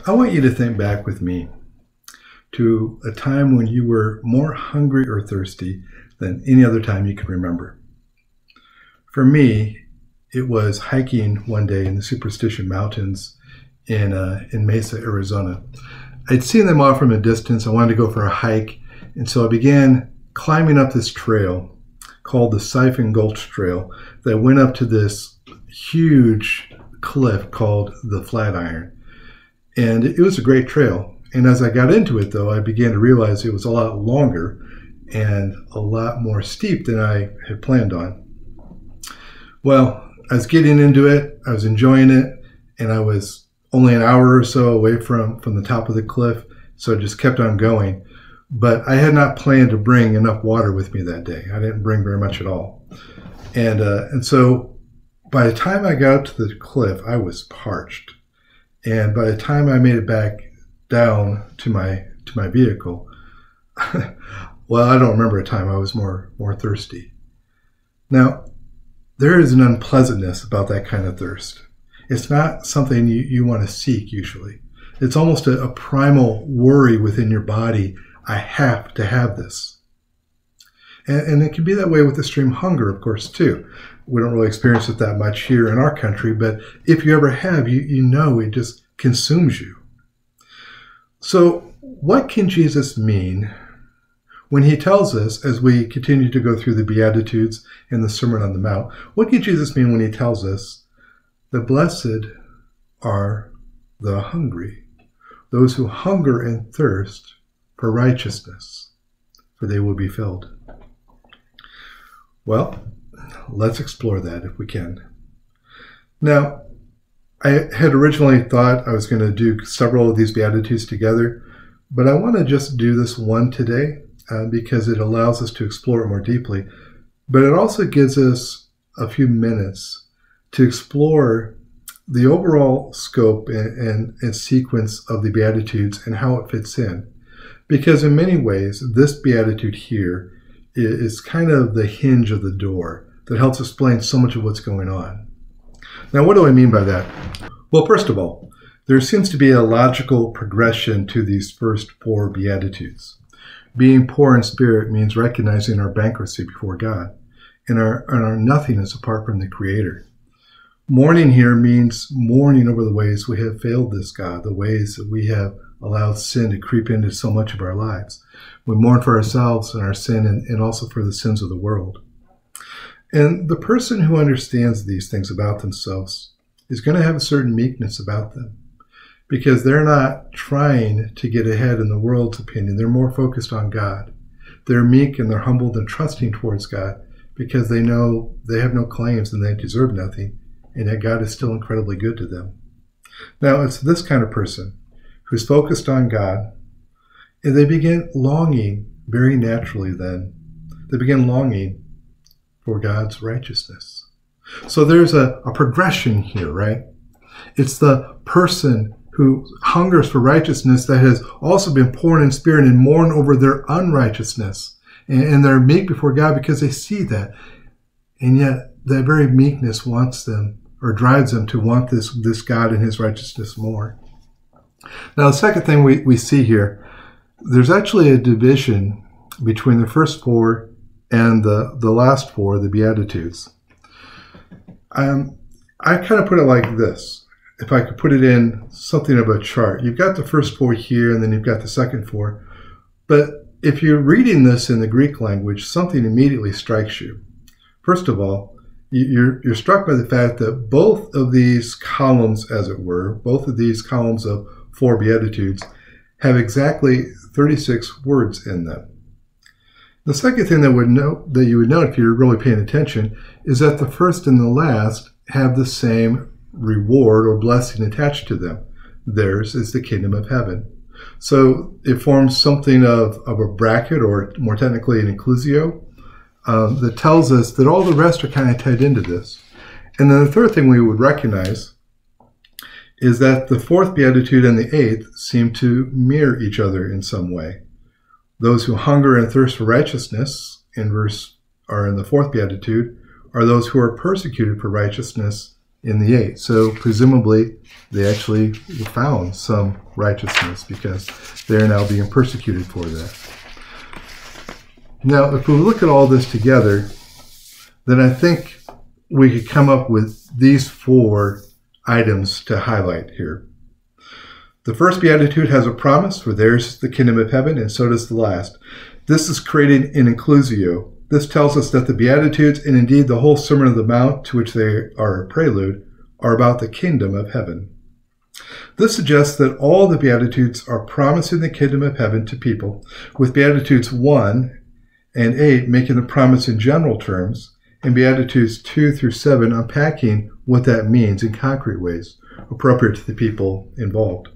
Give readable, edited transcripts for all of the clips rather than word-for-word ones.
I want you to think back with me to a time when you were more hungry or thirsty than any other time you can remember. For me, it was hiking one day in the Superstition Mountains in Mesa, Arizona. I'd seen them off from a distance. I wanted to go for a hike, and so I began climbing up this trail called the Siphon Gulch Trail that went up to this huge cliff called the Flatiron. And it was a great trail. And as I got into it, though, I began to realize it was a lot longer and a lot more steep than I had planned on. Well, I was getting into it, I was enjoying it, and I was only an hour or so away from the top of the cliff, so I just kept on going. But I had not planned to bring enough water with me that day. I didn't bring very much at all. And so by the time I got up to the cliff, I was parched. And by the time I made it back down to my vehicle, well, I don't remember a time I was more thirsty. Now, there is an unpleasantness about that kind of thirst. It's not something you want to seek usually. It's almost a primal worry within your body. I have to have this. And it can be that way with extreme hunger, of course, too. We don't really experience it that much here in our country, but if you ever have, you know it just consumes you. So what can Jesus mean when he tells us, as we continue to go through the Beatitudes and the Sermon on the Mount, what can Jesus mean when he tells us that blessed are the hungry, those who hunger and thirst for righteousness, for they will be filled? Well, let's explore that if we can. Now, I had originally thought I was going to do several of these Beatitudes together, but I want to just do this one today because it allows us to explore it more deeply. But it also gives us a few minutes to explore the overall scope and sequence of the Beatitudes and how it fits in. Because in many ways, this Beatitude here is kind of the hinge of the door that helps explain so much of what's going on. Now, what do I mean by that? Well, first of all, there seems to be a logical progression to these first four Beatitudes. Being poor in spirit means recognizing our bankruptcy before God and our nothingness apart from the Creator. Mourning here means mourning over the ways we have failed this God, the ways that we have allowed sin to creep into so much of our lives. We mourn for ourselves and our sin and also for the sins of the world. And the person who understands these things about themselves is going to have a certain meekness about them because they're not trying to get ahead in the world's opinion. They're more focused on God. They're meek and they're humbled and trusting towards God because they know they have no claims and they deserve nothing, and that God is still incredibly good to them. Now, it's this kind of person who's focused on God, and they begin longing very naturally then. They begin longing for God's righteousness. So there's a progression here, right? It's the person who hungers for righteousness that has also been poor in spirit and mourn over their unrighteousness. And they're meek before God because they see that. And yet that very meekness wants them or drives them to want this God and his righteousness more. Now, the second thing we see here, there's actually a division between the first four and the last four, the Beatitudes. I kind of put it like this. If I could put it in something of a chart, you've got the first four here, and then you've got the second four. But if you're reading this in the Greek language, something immediately strikes you. First of all, you're struck by the fact that both of these columns, as it were, both of these columns of four Beatitudes have exactly 36 words in them. The second thing that you would note if you're really paying attention is that the first and the last have the same reward or blessing attached to them. Theirs is the kingdom of heaven. So it forms something of a bracket, or more technically an inclusio, that tells us that all the rest are kind of tied into this. And then the third thing we would recognize is that the fourth Beatitude and the eighth seem to mirror each other in some way. Those who hunger and thirst for righteousness, in the fourth Beatitude, are those who are persecuted for righteousness in the 8. So presumably they actually found some righteousness because they're now being persecuted for that. Now, if we look at all this together, then I think we could come up with these 4 items to highlight here. The first beatitude has a promise, for theirs is the kingdom of heaven, and so does the last. This is created in inclusio. This tells us that the Beatitudes, and indeed the whole Sermon on the Mount, to which they are a prelude, are about the kingdom of heaven. This suggests that all the Beatitudes are promising the kingdom of heaven to people, with Beatitudes 1 and 8 making the promise in general terms, and Beatitudes 2 through 7 unpacking what that means in concrete ways, appropriate to the people involved.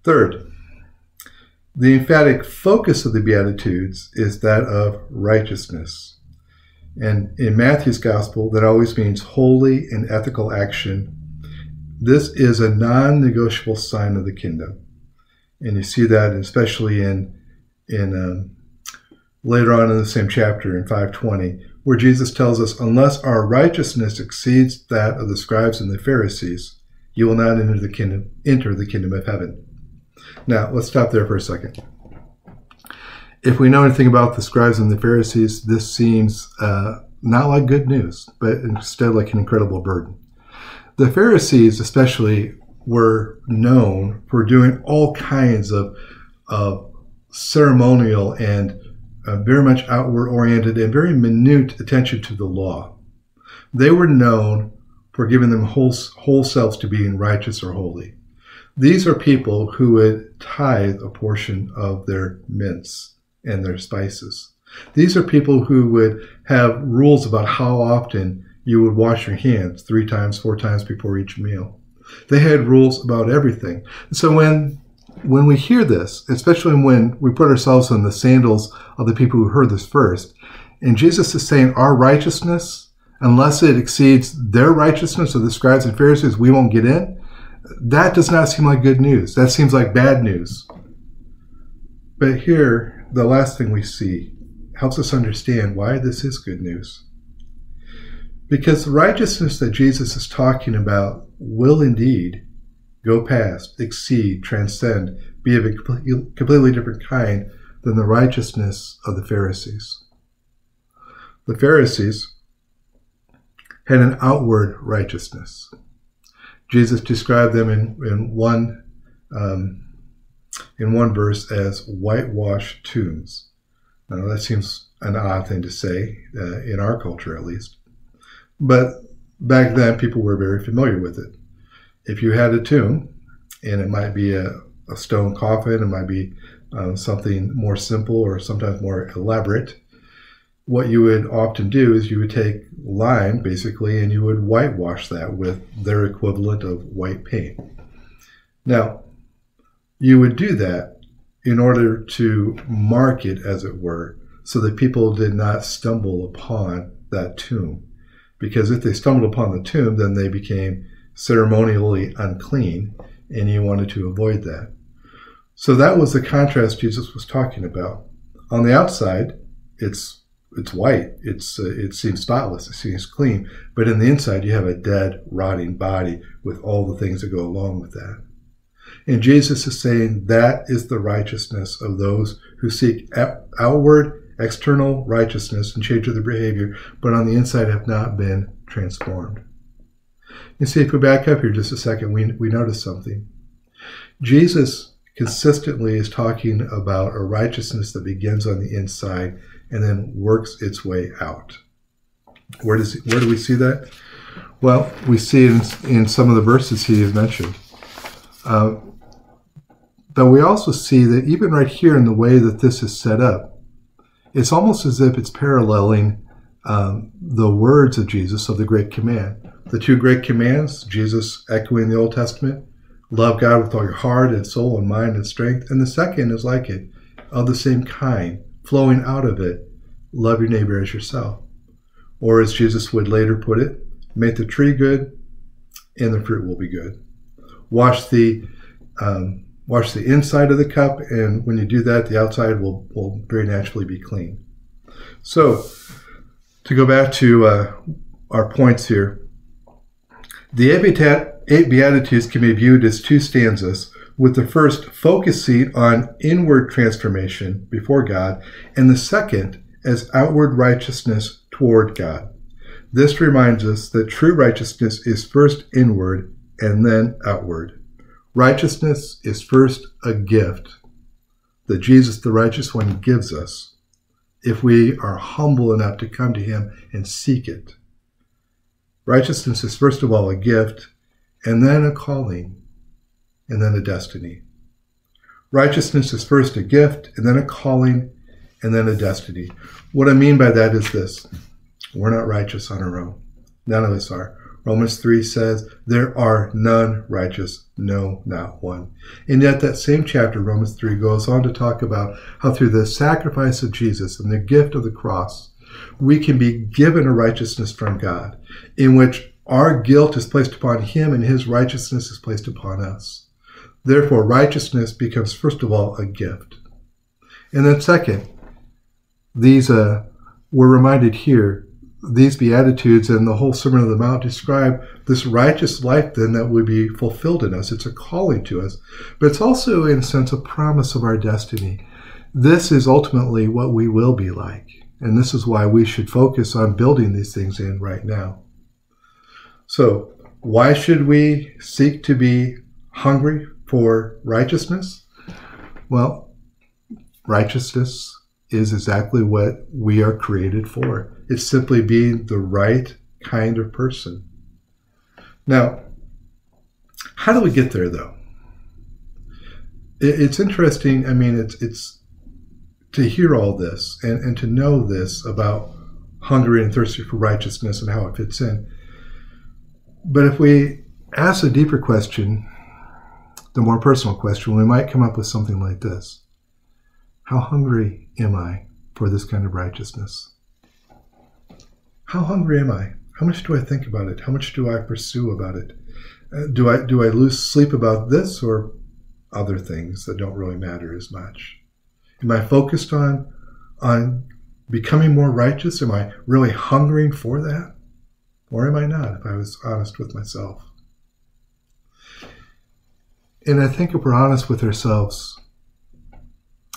Third, the emphatic focus of the Beatitudes is that of righteousness. And in Matthew's gospel, that always means holy and ethical action. This is a non-negotiable sign of the kingdom. And you see that especially in later on in the same chapter in 5:20, where Jesus tells us, unless our righteousness exceeds that of the scribes and the Pharisees, you will not enter the kingdom of heaven. Now, let's stop there for a second. If we know anything about the scribes and the Pharisees, this seems not like good news, but instead like an incredible burden. The Pharisees especially were known for doing all kinds of ceremonial and very much outward-oriented and very minute attention to the law. They were known for giving them whole selves to being righteous or holy. These are people who would tithe a portion of their mints and their spices. These are people who would have rules about how often you would wash your hands, 3 times, 4 times before each meal. They had rules about everything. So when we hear this, especially when we put ourselves in the sandals of the people who heard this first, and Jesus is saying our righteousness, unless it exceeds their righteousness of the scribes and Pharisees, we won't get in. That does not seem like good news. That seems like bad news. But here, the last thing we see helps us understand why this is good news. Because the righteousness that Jesus is talking about will indeed go past, exceed, transcend, be of a completely different kind than the righteousness of the Pharisees. The Pharisees had an outward righteousness. Jesus described them in one verse as whitewashed tombs. Now that seems an odd thing to say, in our culture at least. But back then people were very familiar with it. If you had a tomb, and it might be a stone coffin, it might be something more simple or sometimes more elaborate, what you would often do is you would take lime, basically, and you would whitewash that with their equivalent of white paint. Now, you would do that in order to mark it, as it were, so that people did not stumble upon that tomb. Because if they stumbled upon the tomb, then they became ceremonially unclean, and you wanted to avoid that. So that was the contrast Jesus was talking about. On the outside, it's white. It seems spotless. It seems clean. But in the inside, you have a dead, rotting body with all the things that go along with that. And Jesus is saying that is the righteousness of those who seek outward, external righteousness and change of their behavior, but on the inside have not been transformed. You see, if we back up here just a second, we notice something. Jesus consistently is talking about a righteousness that begins on the inside and then works its way out. Where do we see that? Well, we see it in some of the verses he has mentioned. But we also see that even right here in the way that this is set up, it's almost as if it's paralleling the words of Jesus of the Great Command. The 2 great commands, Jesus echoing the Old Testament, love God with all your heart and soul and mind and strength. And the second is like it, of the same kind, flowing out of it, love your neighbor as yourself. Or as Jesus would later put it, make the tree good and the fruit will be good. Wash the inside of the cup, and when you do that, the outside will very naturally be clean. So, to go back to our points here, The eight Beatitudes can be viewed as two stanzas, with the first focusing on inward transformation before God, and the second as outward righteousness toward God. This reminds us that true righteousness is first inward and then outward. Righteousness is first a gift that Jesus, the righteous one, gives us if we are humble enough to come to him and seek it. Righteousness is first of all a gift, and then a calling, and then a destiny. Righteousness is first a gift, and then a calling, and then a destiny. What I mean by that is this: we're not righteous on our own. None of us are. Romans 3 says, there are none righteous, no, not one. And yet that same chapter, Romans 3, goes on to talk about how through the sacrifice of Jesus and the gift of the cross, we can be given a righteousness from God, in which our guilt is placed upon him and his righteousness is placed upon us. Therefore, righteousness becomes, first of all, a gift. And then second, we're reminded here, these Beatitudes and the whole Sermon on the Mount describe this righteous life then that would be fulfilled in us. It's a calling to us, but it's also, in a sense, a promise of our destiny. This is ultimately what we will be like, and this is why we should focus on building these things in right now. So, why should we seek to be hungry for righteousness? Well, righteousness is exactly what we are created for. It's simply being the right kind of person. Now, how do we get there, though? It's interesting. I mean, it's to hear all this and to know this about hungry and thirsty for righteousness and how it fits in. But if we ask a deeper question, the more personal question, we might come up with something like this: how hungry am I for this kind of righteousness? How hungry am I? How much do I think about it? How much do I pursue about it? Do I lose sleep about this or other things that don't really matter as much? Am I focused on becoming more righteous? Am I really hungering for that? Or am I not, if I was honest with myself? And I think if we're honest with ourselves,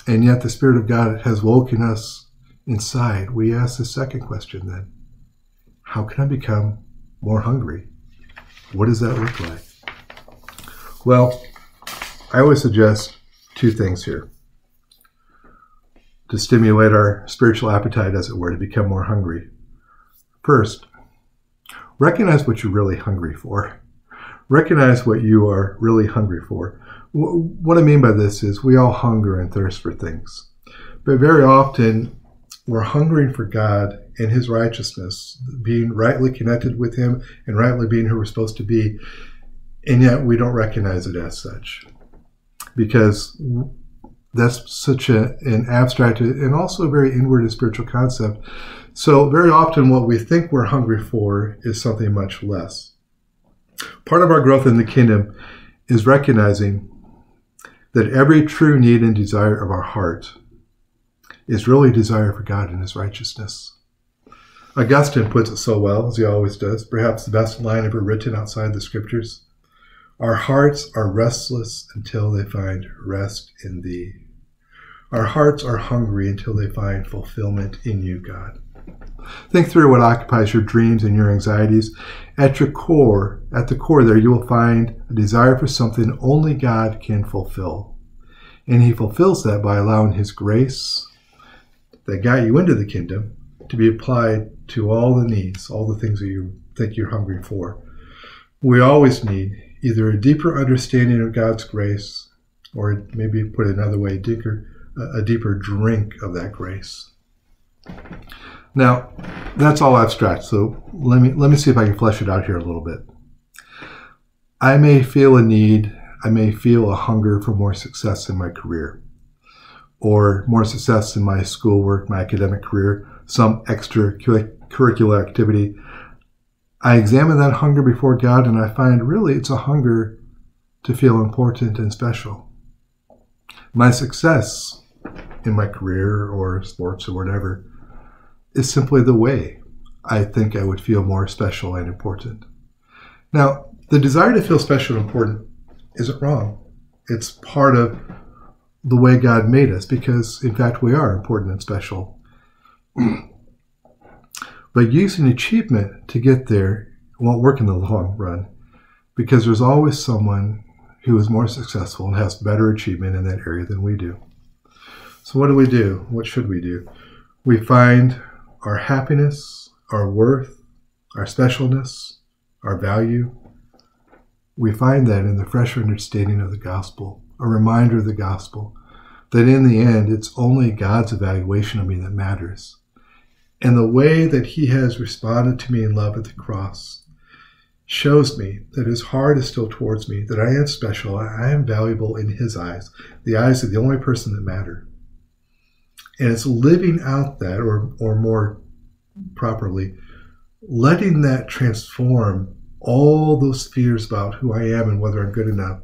and yet the Spirit of God has woken us inside, we ask the second question then: how can I become more hungry? What does that look like? Well, I always suggest two things here to stimulate our spiritual appetite, as it were, to become more hungry. First, recognize what you're really hungry for. Recognize what you are really hungry for. What I mean by this is we all hunger and thirst for things. But very often we're hungering for God and his righteousness, being rightly connected with him and rightly being who we're supposed to be. And yet we don't recognize it as such, because that's such an abstract and also a very inward and spiritual concept. So very often what we think we're hungry for is something much less. Part of our growth in the kingdom is recognizing that every true need and desire of our heart is really desire for God and his righteousness. Augustine puts it so well, as he always does, perhaps the best line ever written outside the scriptures: our hearts are restless until they find rest in thee. Our hearts are hungry until they find fulfillment in you, God. Think through what occupies your dreams and your anxieties. At the core there, you will find a desire for something only God can fulfill. And he fulfills that by allowing his grace that got you into the kingdom to be applied to all the needs, all the things that you think you're hungry for. We always need either a deeper understanding of God's grace, or maybe put another way, a deeper drink of that grace. Now, that's all abstract, so let me see if I can flesh it out here a little bit. I may feel a need, I may feel a hunger for more success in my career, or more success in my schoolwork, my academic career, some extracurricular activity. I examine that hunger before God, and I find really it's a hunger to feel important and special. My success in my career or sports or whatever is simply the way I think I would feel more special and important. Now, the desire to feel special and important isn't wrong. It's part of the way God made us because, in fact, we are important and special. But using achievement to get there won't work in the long run because there's always someone who is more successful and has better achievement in that area than we do. So what do? What should we do? We find our happiness, our worth, our specialness, our value. We find that in the fresh understanding of the gospel, a reminder of the gospel, that in the end, it's only God's evaluation of me that matters. And the way that he has responded to me in love at the cross shows me that his heart is still towards me, that I am special, I am valuable in his eyes, the eyes of the only person that matter. And it's living out that, or more properly, letting that transform all those fears about who I am and whether I'm good enough.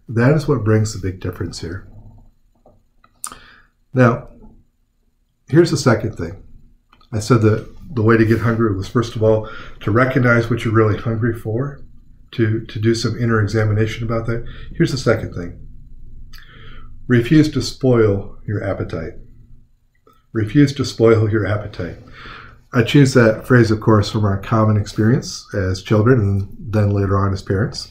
That is what brings the big difference here. Now, here's the second thing. I said that the way to get hungry was, first of all, to recognize what you're really hungry for, to do some inner examination about that. Here's the second thing. Refuse to spoil your appetite. Refuse to spoil your appetite. I choose that phrase, of course, from our common experience as children and then later on as parents.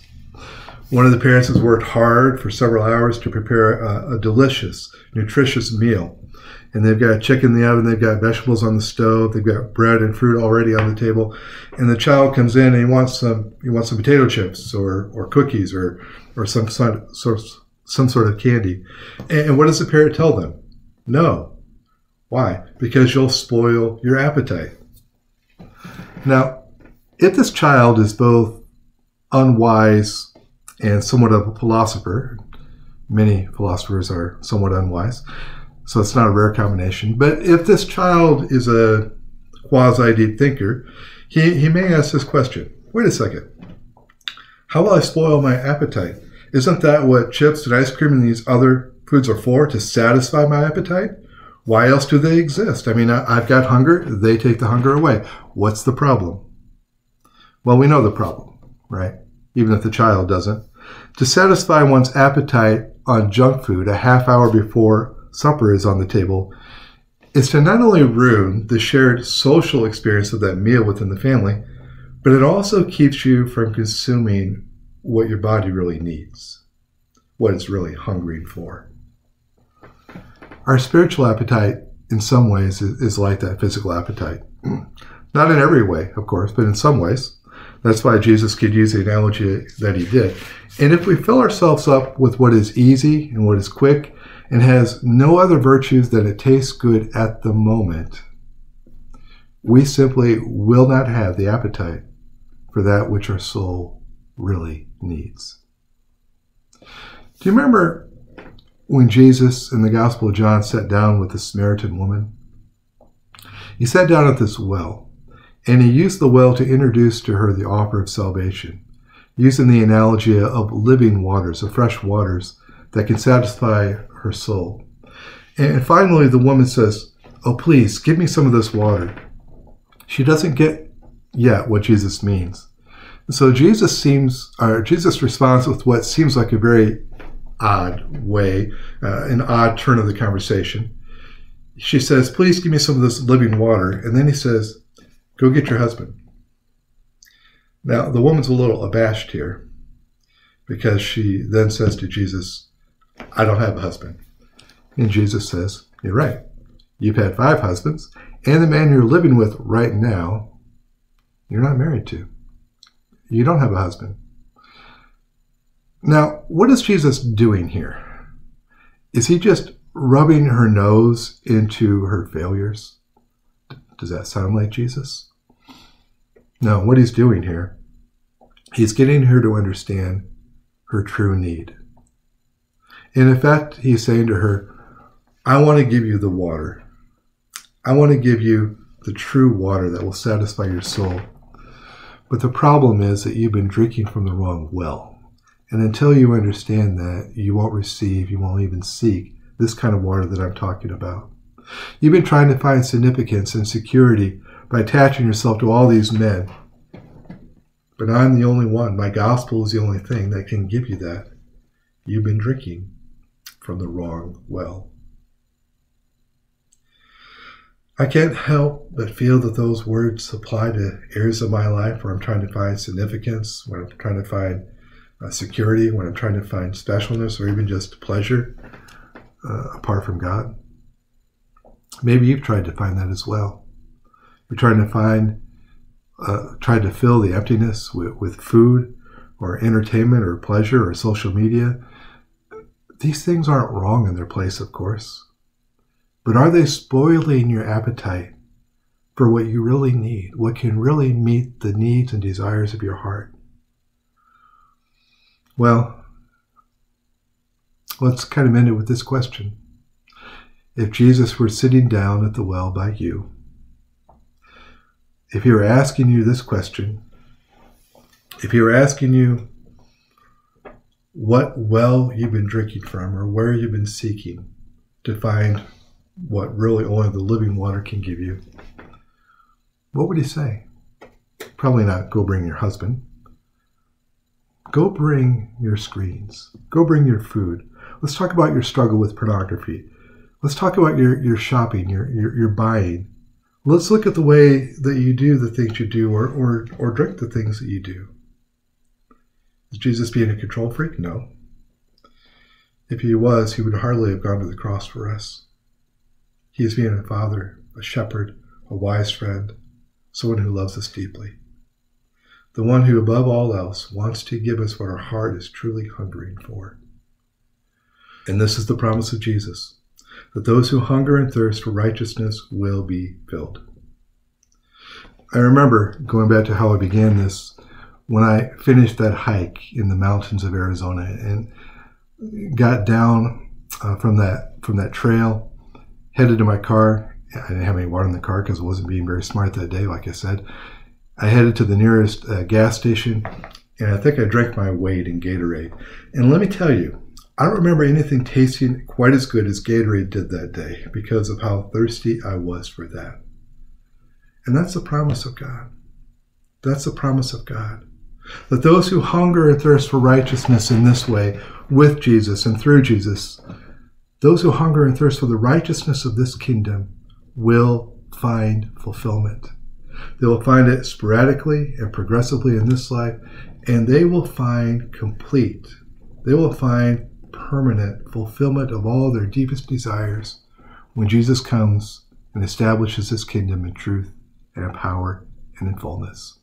One of the parents has worked hard for several hours to prepare a delicious, nutritious meal. And they've got chicken in the oven, they've got vegetables on the stove, they've got bread and fruit already on the table. And the child comes in and he wants some potato chips or cookies or some sort of candy. And what does the parent tell them? No. Why? Because you'll spoil your appetite. Now, if this child is both unwise and somewhat of a philosopher, many philosophers are somewhat unwise, so it's not a rare combination, but if this child is a quasi-deep thinker, he may ask this question, wait a second, how will I spoil my appetite? Isn't that what chips and ice cream and these other foods are for, to satisfy my appetite? Why else do they exist? I mean, I've got hunger, they take the hunger away. What's the problem? Well, we know the problem, right? Even if the child doesn't. To satisfy one's appetite on junk food a half hour before supper is on the table is to not only ruin the shared social experience of that meal within the family, but it also keeps you from consuming what your body really needs, what it's really hungering for. Our spiritual appetite, in some ways, is like that physical appetite. Not in every way, of course, but in some ways. That's why Jesus could use the analogy that he did. And if we fill ourselves up with what is easy and what is quick and has no other virtues than it tastes good at the moment, we simply will not have the appetite for that which our soul really needs. Do you remember when Jesus in the Gospel of John sat down with the Samaritan woman? He sat down at this well, and he used the well to introduce to her the offer of salvation, using the analogy of living waters, of fresh waters that can satisfy her soul. And finally, the woman says, "Oh, please, give me some of this water." She doesn't get yet what Jesus means. So Jesus responds with what seems like a very odd way, an odd turn of the conversation. She says, "Please give me some of this living water." And then he says, "Go get your husband." Now, the woman's a little abashed here because she then says to Jesus, "I don't have a husband." And Jesus says, "You're right. You've had 5 husbands, and the man you're living with right now, you're not married to. You don't have a husband." Now, what is Jesus doing here? Is he just rubbing her nose into her failures? Does that sound like Jesus? No, what he's doing here, he's getting her to understand her true need. And in fact, he's saying to her, I want to give you the water. I want to give you the true water that will satisfy your soul. But the problem is that you've been drinking from the wrong well. And until you understand that, you won't receive, you won't even seek this kind of water that I'm talking about. You've been trying to find significance and security by attaching yourself to all these men. But I'm the only one. My gospel is the only thing that can give you that. You've been drinking from the wrong well. I can't help but feel that those words apply to areas of my life where I'm trying to find significance, when I'm trying to find security, when I'm trying to find specialness, or even just pleasure apart from God. Maybe you've tried to find that as well. You're trying to fill the emptiness with food or entertainment or pleasure or social media. These things aren't wrong in their place, of course. But are they spoiling your appetite for what you really need, what can really meet the needs and desires of your heart? Well, let's kind of end it with this question. If Jesus were sitting down at the well by you, if he were asking you this question, if he were asking you what well you've been drinking from or where you've been seeking to find what really only the living water can give you, what would he say? Probably not, go bring your husband. Go bring your screens. Go bring your food. Let's talk about your struggle with pornography. Let's talk about your shopping, your buying. Let's look at the way that you do the things you do or drink the things that you do. Is Jesus being a control freak? No. If he was, he would hardly have gone to the cross for us. He is being a father, a shepherd, a wise friend, someone who loves us deeply. The one who, above all else, wants to give us what our heart is truly hungering for. And this is the promise of Jesus, that those who hunger and thirst for righteousness will be filled. I remember, going back to how I began this, when I finished that hike in the mountains of Arizona and got down from that trail, headed to my car. I didn't have any water in the car because I wasn't being very smart that day, like I said. I headed to the nearest gas station, and I think I drank my weight in Gatorade. And let me tell you, I don't remember anything tasting quite as good as Gatorade did that day because of how thirsty I was for that. And that's the promise of God. That's the promise of God. That those who hunger and thirst for righteousness in this way, with Jesus and through Jesus, those who hunger and thirst for the righteousness of this kingdom will find fulfillment. They will find it sporadically and progressively in this life, and they will find they will find permanent fulfillment of all their deepest desires when Jesus comes and establishes his kingdom in truth and in power and in fullness.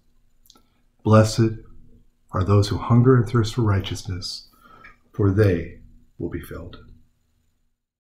Blessed are those who hunger and thirst for righteousness, for they will be filled.